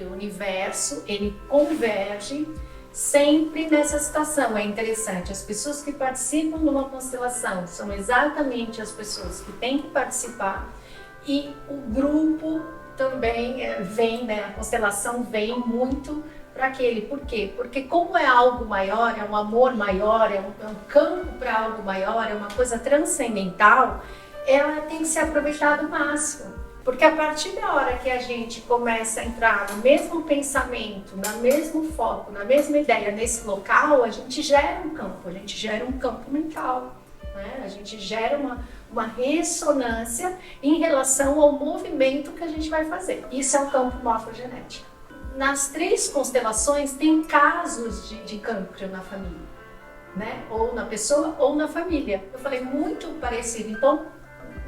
sempre o universo, ele converge sempre nessa situação. É interessante, as pessoas que participam de uma constelação são exatamente as pessoas que têm que participar, e o grupo também vem, né? A constelação vem muito para aquele. Por quê? Porque como é algo maior, é um amor maior, é um campo para algo maior, é uma coisa transcendental, ela tem que ser aproveitada ao máximo. Porque a partir da hora que a gente começa a entrar no mesmo pensamento, no mesmo foco, na mesma ideia, nesse local, a gente gera um campo mental, né? A gente gera uma ressonância em relação ao movimento que a gente vai fazer. Isso é o campo morfogenético. Nas 3 constelações tem casos de cancro na família, né? Ou na pessoa ou na família. Eu falei muito parecido, então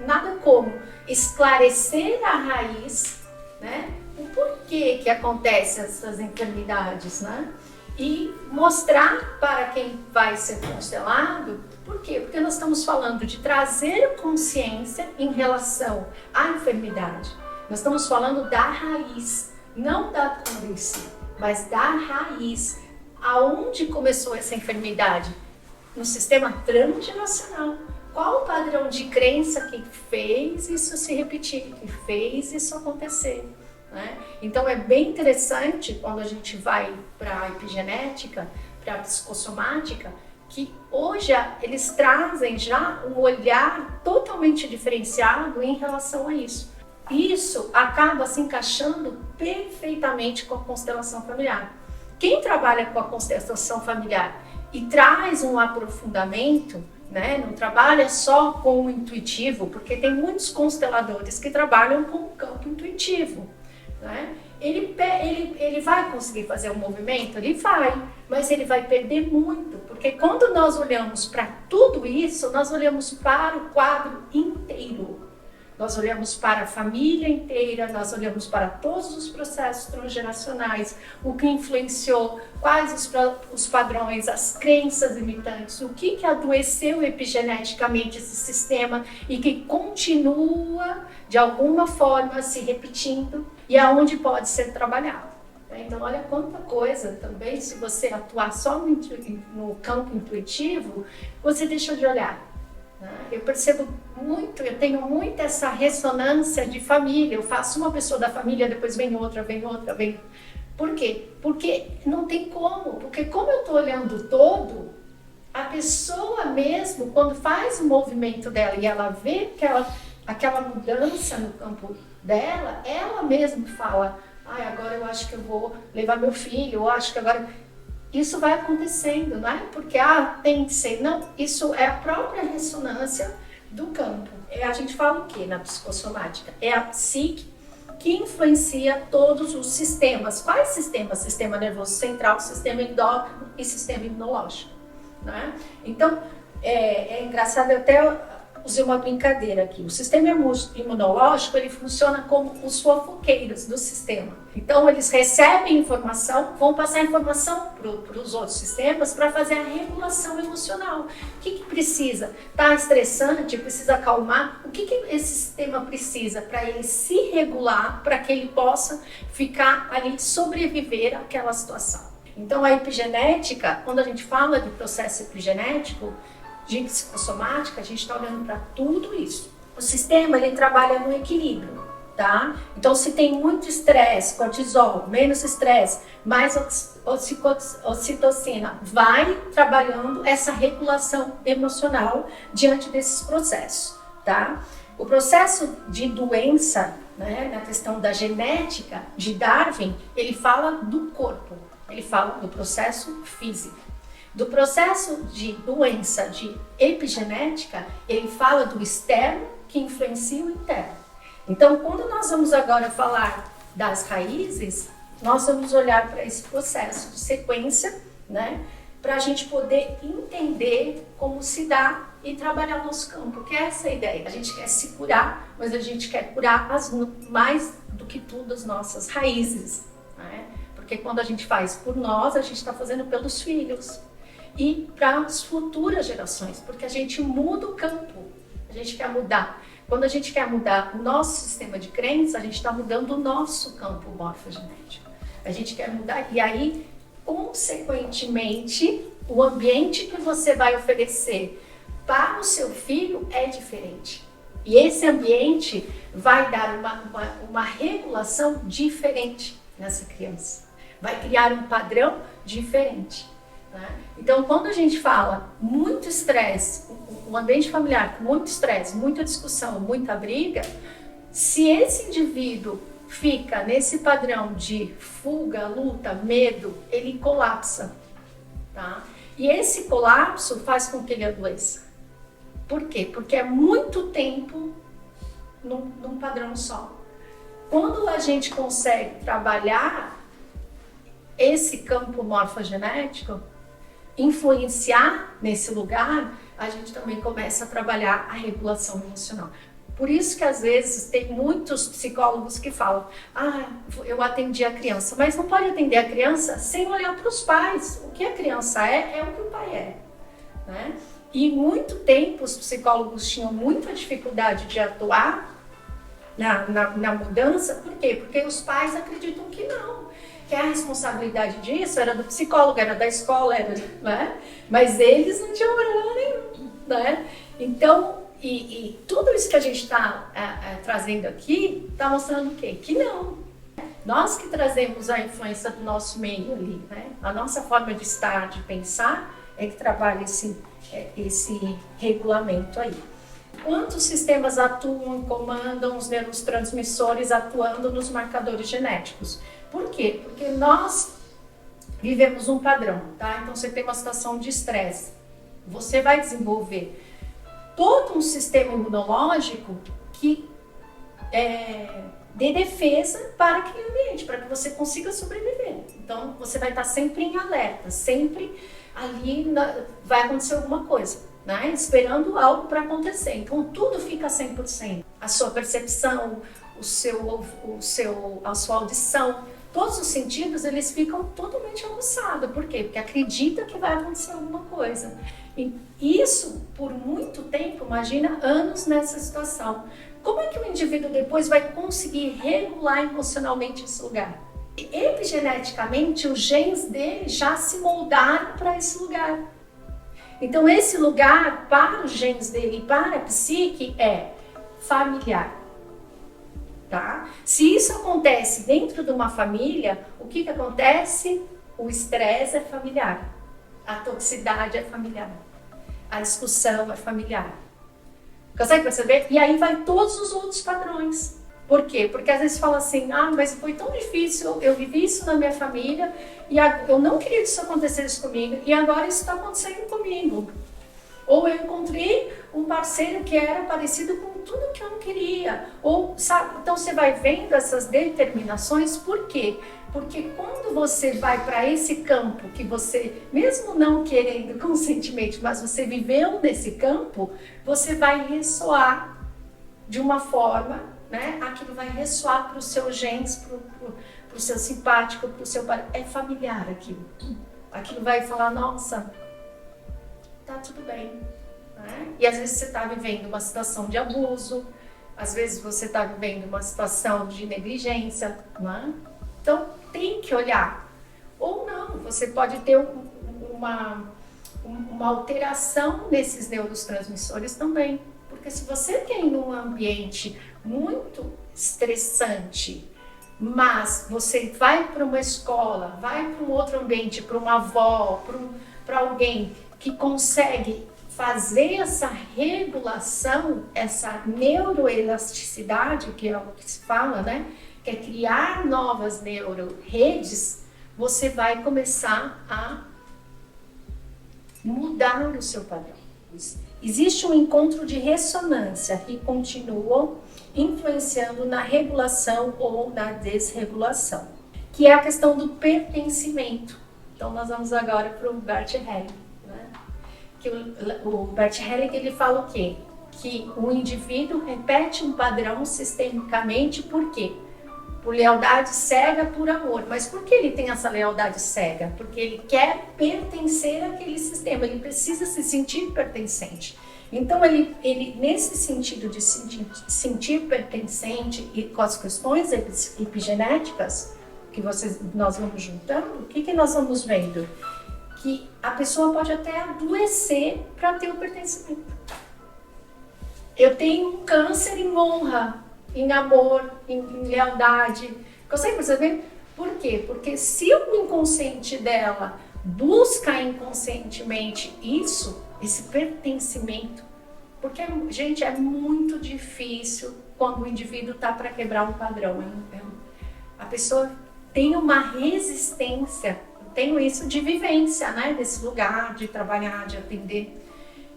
nada como esclarecer a raiz, né? O porquê que acontecem essas enfermidades, né? E mostrar para quem vai ser constelado. Por quê? Porque nós estamos falando de trazer consciência em relação à enfermidade. Nós estamos falando da raiz, não da cura em si, mas da raiz. Aonde começou essa enfermidade? No sistema transgeracional. Qual o padrão de crença que fez isso se repetir, que fez isso acontecer, né? Então é bem interessante quando a gente vai para a epigenética, para a psicossomática, que hoje eles trazem já um olhar totalmente diferenciado em relação a isso. Isso acaba se encaixando perfeitamente com a constelação familiar. Quem trabalha com a constelação familiar e traz um aprofundamento, né, não trabalha só com o intuitivo, porque tem muitos consteladores que trabalham com o campo intuitivo, né? Ele vai conseguir fazer um movimento? Ele vai, mas ele vai perder muito, porque quando nós olhamos para tudo isso, nós olhamos para o quadro inteiro. Nós olhamos para a família inteira, nós olhamos para todos os processos transgeracionais, o que influenciou, quais os padrões, as crenças limitantes, o que adoeceu epigeneticamente esse sistema e que continua, de alguma forma, se repetindo e aonde pode ser trabalhado. Então, olha quanta coisa também, se você atuar só no campo intuitivo, você deixa de olhar. Eu percebo muito, eu tenho muito essa ressonância de família. Eu faço uma pessoa da família, depois vem outra, vem outra, vem... Por quê? Porque não tem como. Porque como eu estou olhando o todo, a pessoa mesmo, quando faz o movimento dela e ela vê aquela mudança no campo dela, ela mesma fala, agora eu acho que eu vou levar meu filho, eu acho que agora... Isso vai acontecendo, não é porque tem que ser, não, isso é a própria ressonância do campo. A gente fala o que na psicossomática? É a psique que influencia todos os sistemas. Quais sistemas? Sistema nervoso central, sistema endócrino e sistema imunológico, né? Então, é engraçado, eu até usei uma brincadeira aqui. O sistema imunológico, ele funciona como os fofoqueiros do sistema. Então, eles recebem informação, vão passar informação para os outros sistemas para fazer a regulação emocional. O que precisa? Está estressante, precisa acalmar. O que esse sistema precisa para ele se regular, para que ele possa ficar ali, sobreviver àquela situação? Então, a epigenética, quando a gente fala de processo epigenético, de psicossomática, a gente está olhando para tudo isso. O sistema, ele trabalha no equilíbrio, tá? Então, se tem muito estresse, cortisol, menos estresse, mais ocitocina, vai trabalhando essa regulação emocional diante desses processos, tá? O processo de doença, né, na questão da genética de Darwin, ele fala do corpo, ele fala do processo físico. Do processo de doença de epigenética, ele fala do externo que influencia o interno. Então, quando nós vamos agora falar das raízes, nós vamos olhar para esse processo de sequência, né? Para a gente poder entender como se dá e trabalhar o nosso campo, que é essa a ideia. A gente quer se curar, mas a gente quer curar mais do que tudo as nossas raízes, né? Porque quando a gente faz por nós, a gente está fazendo pelos filhos. E para as futuras gerações, porque a gente muda o campo, a gente quer mudar. Quando a gente quer mudar o nosso sistema de crença, a gente está mudando o nosso campo morfogenético. a gente quer mudar. E aí, consequentemente, o ambiente que você vai oferecer para o seu filho é diferente. E esse ambiente vai dar uma regulação diferente nessa criança. Vai criar um padrão diferente. Né? Então, quando a gente fala muito estresse, um ambiente familiar com muito estresse, muita discussão, muita briga, se esse indivíduo fica nesse padrão de fuga, luta, medo, ele colapsa. Tá? E esse colapso faz com que ele adoeça. Por quê? Porque é muito tempo num padrão só. Quando a gente consegue trabalhar esse campo morfogenético, influenciar nesse lugar, a gente também começa a trabalhar a regulação emocional. Por isso que às vezes tem muitos psicólogos que falam, eu atendi a criança, mas não pode atender a criança sem olhar para os pais. O que a criança é o que o pai é. Né? E muito tempo os psicólogos tinham muita dificuldade de atuar na mudança. Por quê? Porque os pais acreditam que não. Que a responsabilidade disso era do psicólogo, era da escola, né? Mas eles não tinham problema nenhum. Né? Então, e tudo isso que a gente está trazendo aqui está mostrando o quê? Que não. Nós que trazemos a influência do nosso meio ali, né? A nossa forma de estar, de pensar, é que trabalha esse regulamento aí. Quantos sistemas atuam, comandam os neurotransmissores atuando nos marcadores genéticos? Por quê? Porque nós vivemos um padrão, tá? Então você tem uma situação de estresse, você vai desenvolver todo um sistema imunológico que dê defesa para aquele ambiente, para que você consiga sobreviver. Então você vai estar sempre em alerta, sempre ali vai acontecer alguma coisa, né? Esperando algo para acontecer. Então tudo fica 100%. A sua percepção, a sua audição, todos os sentidos, eles ficam totalmente aguçados. Por quê? Porque acredita que vai acontecer alguma coisa. E isso, por muito tempo, imagina anos nessa situação. Como é que o indivíduo depois vai conseguir regular emocionalmente esse lugar? Epigeneticamente, os genes dele já se moldaram para esse lugar. Então, esse lugar, para os genes dele e para a psique, é familiar. Tá? Se isso acontece dentro de uma família, o que acontece? O estresse é familiar, a toxicidade é familiar, a discussão é familiar. Consegue perceber? E aí vai todos os outros padrões. Por quê? Porque às vezes fala assim, mas foi tão difícil, eu vivi isso na minha família e eu não queria que isso acontecesse comigo e agora isso está acontecendo comigo. Ou eu encontrei um parceiro que era parecido com tudo que eu não queria. Ou, sabe? Então você vai vendo essas determinações. Por quê? Porque quando você vai para esse campo que você, mesmo não querendo conscientemente, mas você viveu nesse campo, você vai ressoar de uma forma, né? Aquilo vai ressoar para os seus genes, para o seu simpático, para o seu... É familiar aquilo. Aquilo vai falar, nossa, tá tudo bem. Né? E às vezes você está vivendo uma situação de abuso, às vezes você está vivendo uma situação de negligência, né? Então tem que olhar. Ou não, você pode ter uma alteração nesses neurotransmissores também. Porque se você tem um ambiente muito estressante, mas você vai para uma escola, vai para um outro ambiente, para uma avó, para alguém que consegue fazer essa regulação, essa neuroelasticidade, que é o que se fala, né? Que é criar novas neuroredes, você vai começar a mudar o seu padrão. Existe um encontro de ressonância que continua influenciando na regulação ou na desregulação, que é a questão do pertencimento. Então nós vamos agora para o Bert Helling. Que o Bert Helling, ele fala o quê? Que o indivíduo repete um padrão sistemicamente, por quê? Por lealdade cega, por amor. Mas por que ele tem essa lealdade cega? Porque ele quer pertencer àquele sistema, ele precisa se sentir pertencente. Então, ele nesse sentido de sentir pertencente e com as questões epigenéticas, nós vamos juntando, o que nós vamos vendo? Que a pessoa pode até adoecer para ter o pertencimento. Eu tenho um câncer em honra, em amor, em lealdade. Consegue perceber? Por quê? Porque se o inconsciente dela busca inconscientemente esse pertencimento, porque, gente, é muito difícil quando o indivíduo está para quebrar um padrão. A pessoa tem uma resistência, eu tenho isso de vivência, né? Desse lugar, de trabalhar, de atender.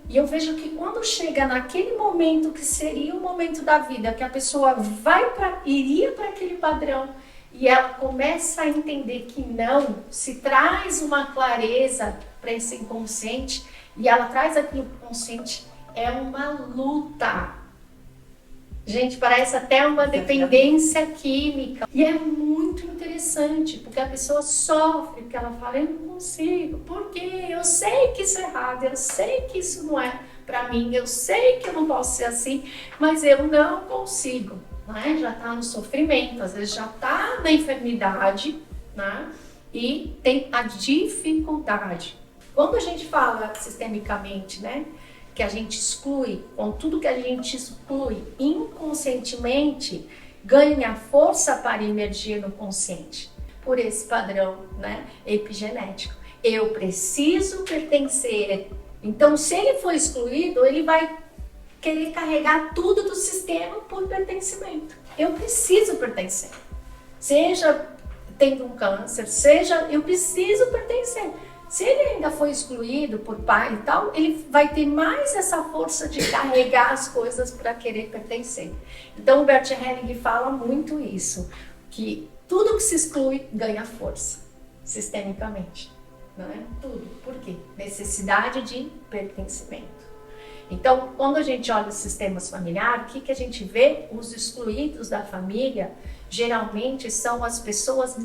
E eu vejo que quando chega naquele momento que seria o momento da vida, que a pessoa iria para aquele padrão e ela começa a entender que não, se traz uma clareza para esse inconsciente e ela traz aquilo para o consciente, é uma luta. Gente, parece até uma dependência química. E é muito interessante, porque a pessoa sofre, porque ela fala, eu não consigo, porque eu sei que isso é errado, eu sei que isso não é para mim, eu sei que eu não posso ser assim, mas eu não consigo. Né? Já está no sofrimento, às vezes já está na enfermidade, né? E tem a dificuldade. Quando a gente fala sistemicamente, né? Que a gente exclui, com tudo que a gente exclui inconscientemente, ganha força para emergir no consciente, por esse padrão, né, epigenético. Eu preciso pertencer. Então, se ele for excluído, ele vai querer carregar tudo do sistema por pertencimento. Eu preciso pertencer. Seja tendo um câncer, seja eu preciso pertencer. Se ele ainda foi excluído por pai e tal, ele vai ter mais essa força de carregar as coisas para querer pertencer. Então o Bert Helling fala muito isso, que tudo que se exclui ganha força, sistemicamente. Não é? Tudo. Por quê? Necessidade de pertencimento. Então, quando a gente olha os sistemas familiares, o que a gente vê? Os excluídos da família, geralmente são as pessoas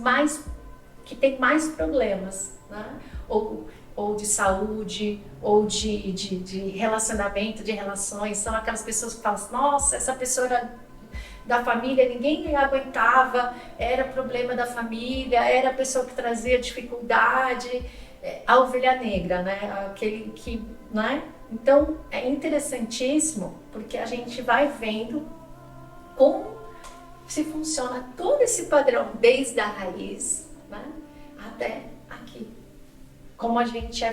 que têm mais problemas, né? Ou de saúde, ou de relacionamento, de relações. São aquelas pessoas que falam assim, nossa, essa pessoa era da família, ninguém aguentava, era problema da família, era a pessoa que trazia dificuldade, a ovelha negra, né? Aquele que, né? Então, é interessantíssimo, porque a gente vai vendo como se funciona todo esse padrão, desde a raiz, né? Até aqui. Como a gente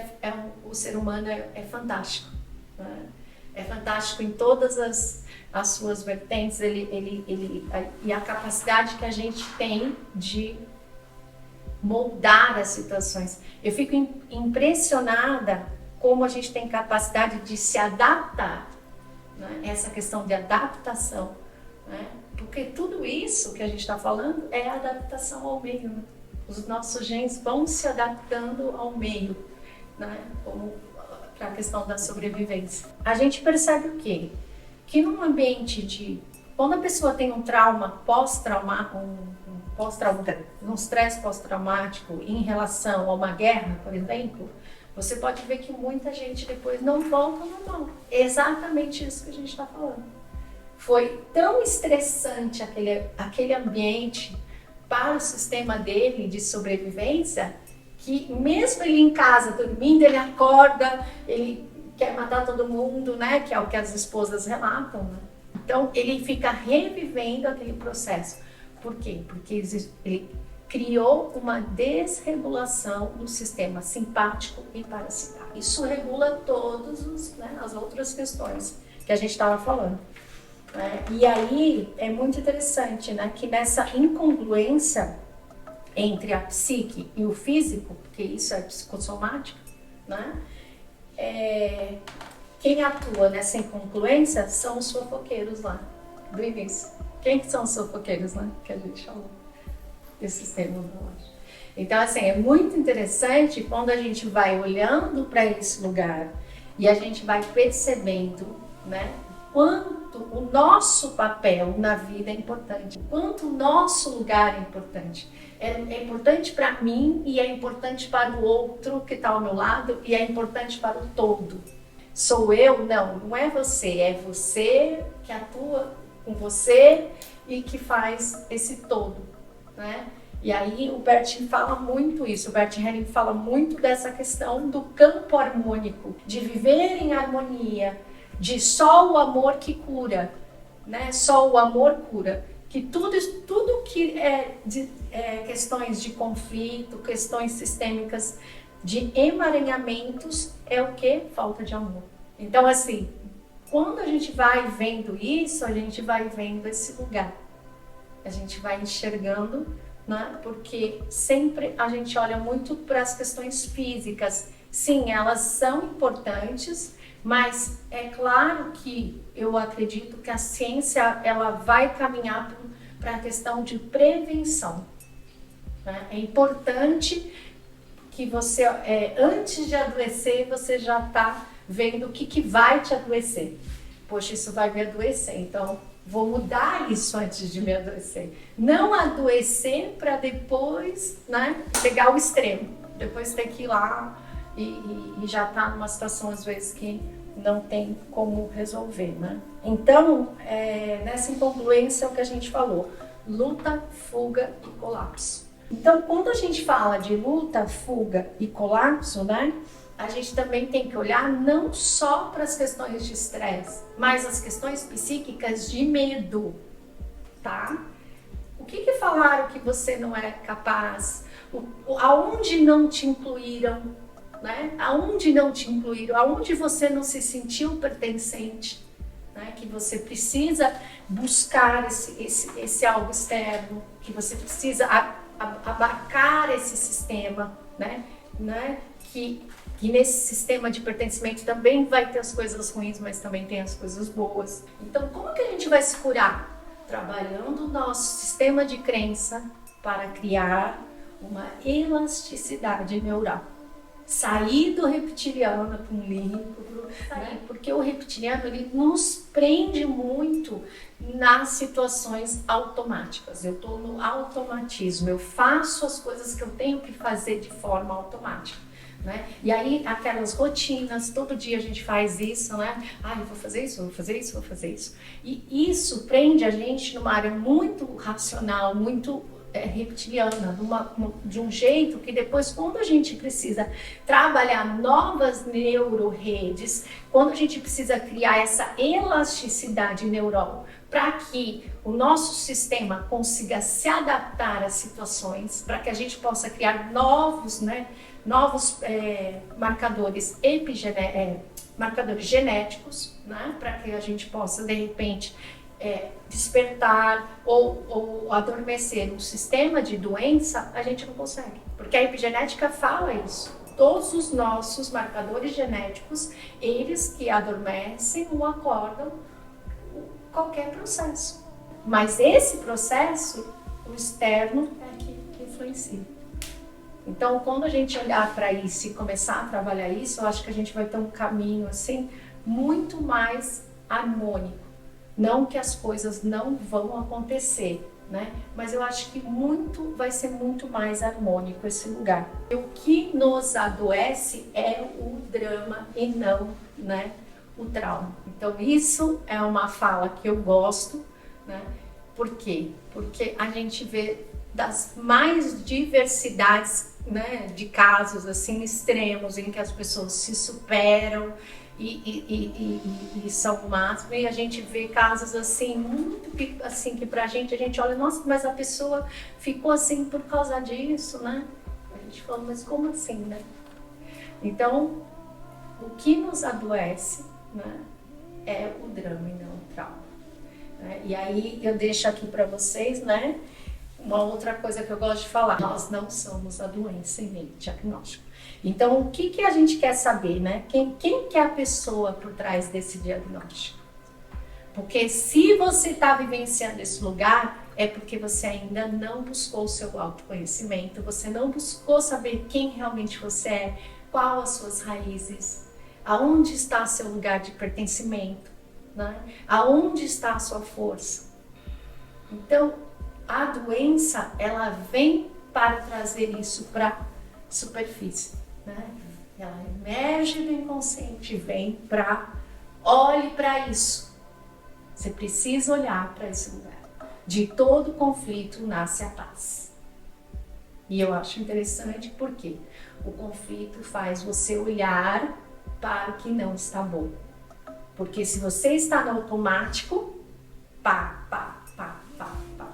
o ser humano é fantástico, né? É fantástico em todas as suas vertentes, e a capacidade que a gente tem de moldar as situações. Eu fico impressionada como a gente tem capacidade de se adaptar, né? Essa questão de adaptação, né? Porque tudo isso que a gente está falando é adaptação ao meio, né? Os nossos genes vão se adaptando ao meio, né? Como para a questão da sobrevivência. A gente percebe o quê? Que num ambiente quando a pessoa tem um trauma um estresse pós-traumático em relação a uma guerra, por exemplo, você pode ver que muita gente depois não volta ao normal. É exatamente isso que a gente está falando. Foi tão estressante aquele ambiente para o sistema dele de sobrevivência, que mesmo ele em casa dormindo, ele acorda, ele quer matar todo mundo, né? Que é o que as esposas relatam, né? Então ele fica revivendo aquele processo. Por quê? Porque ele criou uma desregulação no sistema simpático e parasimpático. Isso regula todas as outras questões que a gente estava falando. E aí é muito interessante, né, que nessa incongruência entre a psique e o físico, porque isso é psicossomático, né, quem atua nessa incongruência são os fofoqueiros lá do início. Quem que são os fofoqueiros, né, que a gente falou desse sistema biológico. Então, assim, é muito interessante quando a gente vai olhando para esse lugar e a gente vai percebendo, né, quanto o nosso papel na vida é importante, quanto o nosso lugar é importante. É importante para mim e é importante para o outro que está ao meu lado e é importante para o todo. Sou eu? Não é você. É você que atua com você e que faz esse todo, né? E aí o Bert fala muito isso, o Bert Helling fala muito dessa questão do campo harmônico, de viver em harmonia, de só o amor que cura, né? Só o amor cura. Que tudo que é questões de conflito, questões sistêmicas, de emaranhamentos, é o que? Falta de amor. Então, assim, quando a gente vai vendo isso, a gente vai vendo esse lugar. A gente vai enxergando, né? Porque sempre a gente olha muito para as questões físicas. Sim, elas são importantes, mas é claro que eu acredito que a ciência ela vai caminhar para a questão de prevenção, né? É importante que você, antes de adoecer, você já está vendo o que vai te adoecer. Poxa, isso vai me adoecer, então vou mudar isso antes de me adoecer. Não adoecer para depois, né, chegar ao extremo. Depois ter que ir lá e já tá numa situação, às vezes, que não tem como resolver, né? Então, nessa incongruência é o que a gente falou. Luta, fuga e colapso. Então, quando a gente fala de luta, fuga e colapso, né? A gente também tem que olhar não só para as questões de estresse, mas as questões psíquicas de medo, tá? O que falaram que você não é capaz? Aonde não te incluíram, né? Aonde não te incluíram? Aonde você não se sentiu pertencente, né? Que você precisa buscar esse algo externo, que você precisa abarcar esse sistema, né? Que nesse sistema de pertencimento também vai ter as coisas ruins, mas também tem as coisas boas. Então, como que a gente vai se curar? Trabalhando o nosso sistema de crença para criar uma elasticidade neural. Sair do reptiliano para um límbico, né? Porque o reptiliano ele nos prende muito nas situações automáticas. Eu estou no automatismo, eu faço as coisas que eu tenho que fazer de forma automática. Né? E aí aquelas rotinas, todo dia a gente faz isso, né? Eu vou fazer isso, vou fazer isso, vou fazer isso. E isso prende a gente numa área muito racional, muito reptiliana, de um jeito que depois, quando a gente precisa trabalhar novas neuroredes, quando a gente precisa criar essa elasticidade neural para que o nosso sistema consiga se adaptar às situações, para que a gente possa criar novos marcadores marcadores genéticos, né? Para que a gente possa, de repente, despertar ou adormecer um sistema de doença, a gente não consegue. Porque a epigenética fala isso. Todos os nossos marcadores genéticos, eles que adormecem ou acordam qualquer processo. Mas esse processo, o externo é que influencia. Então, quando a gente olhar para isso e começar a trabalhar isso, eu acho que a gente vai ter um caminho assim muito mais harmônico. Não que as coisas não vão acontecer, né? Mas eu acho que vai ser muito mais harmônico esse lugar. E o que nos adoece é o drama e não, né, o trauma. Então, isso é uma fala que eu gosto, né? Por quê? Porque a gente vê das mais diversidades, né, de casos assim extremos em que as pessoas se superam e são o máximo, e a gente vê casos assim muito assim que pra gente a gente olha, nossa, mas a pessoa ficou assim por causa disso, né? A gente fala, mas como assim, né? Então, o que nos adoece, né, é o drama e não o trauma, né? E aí eu deixo aqui para vocês, né, uma outra coisa que eu gosto de falar: nós não somos a doença em meio diagnóstico. Então, o que a gente quer saber, né? Quem que é a pessoa por trás desse diagnóstico? Porque se você está vivenciando esse lugar, é porque você ainda não buscou o seu autoconhecimento, você não buscou saber quem realmente você é, qual as suas raízes, aonde está seu lugar de pertencimento, né? Aonde está a sua força. Então, a doença, ela vem para trazer isso para a superfície, né? Ela emerge do inconsciente, vem para... Olhe para isso. Você precisa olhar para esse lugar. De todo conflito nasce a paz. E eu acho interessante porque o conflito faz você olhar para o que não está bom. Porque se você está no automático, pá, pá, pá, pá, pá,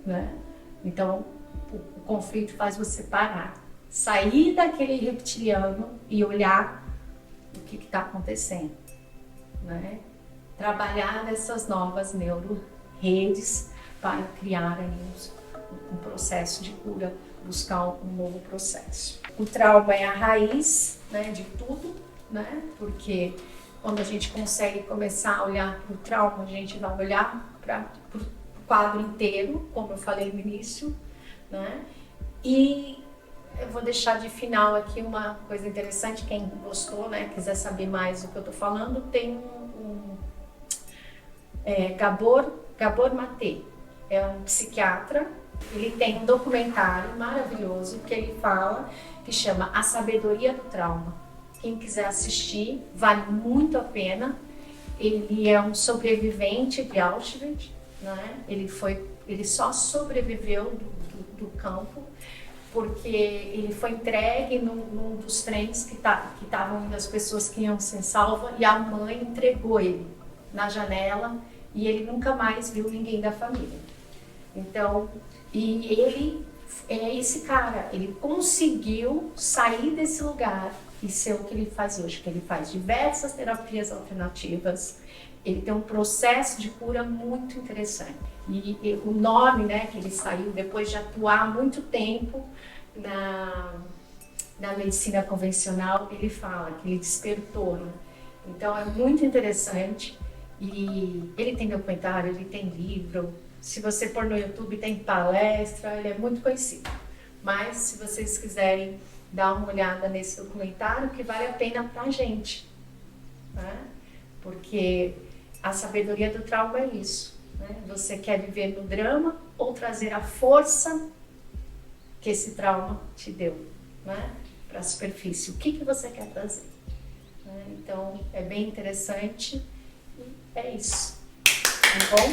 né? Então, o conflito faz você parar, sair daquele reptiliano e olhar o que está acontecendo, né? Trabalhar nessas novas neuroredes para criar aí um processo de cura, buscar um novo processo. O trauma é a raiz, né, de tudo, né? Porque quando a gente consegue começar a olhar para o trauma, a gente vai olhar para o quadro inteiro, como eu falei no início, né? E eu vou deixar de final aqui uma coisa interessante, quem gostou, né, quiser saber mais do que eu estou falando, tem Gabor Maté, é um psiquiatra, ele tem um documentário maravilhoso que ele fala, que chama A Sabedoria do Trauma. Quem quiser assistir, vale muito a pena. Ele é um sobrevivente de Auschwitz, né? Ele só sobreviveu do campo porque ele foi entregue num dos trens que estavam indo as pessoas que iam ser salvas, e a mãe entregou ele na janela e ele nunca mais viu ninguém da família. Então, e ele é esse cara, ele conseguiu sair desse lugar e ser o que ele faz hoje, que ele faz diversas terapias alternativas, ele tem um processo de cura muito interessante. E o nome, né, que ele saiu depois de atuar muito tempo na medicina convencional, ele fala que ele despertou, né? Então é muito interessante, e ele tem documentário, ele tem livro, se você pôr no YouTube tem palestra, ele é muito conhecido. Mas se vocês quiserem dar uma olhada nesse documentário, que vale a pena pra gente, né? Porque a sabedoria do trauma é isso, né? Você quer viver no drama ou trazer a força que esse trauma te deu, né, para a superfície? O que você quer trazer? Né? Então, é bem interessante e é isso. Tá bom?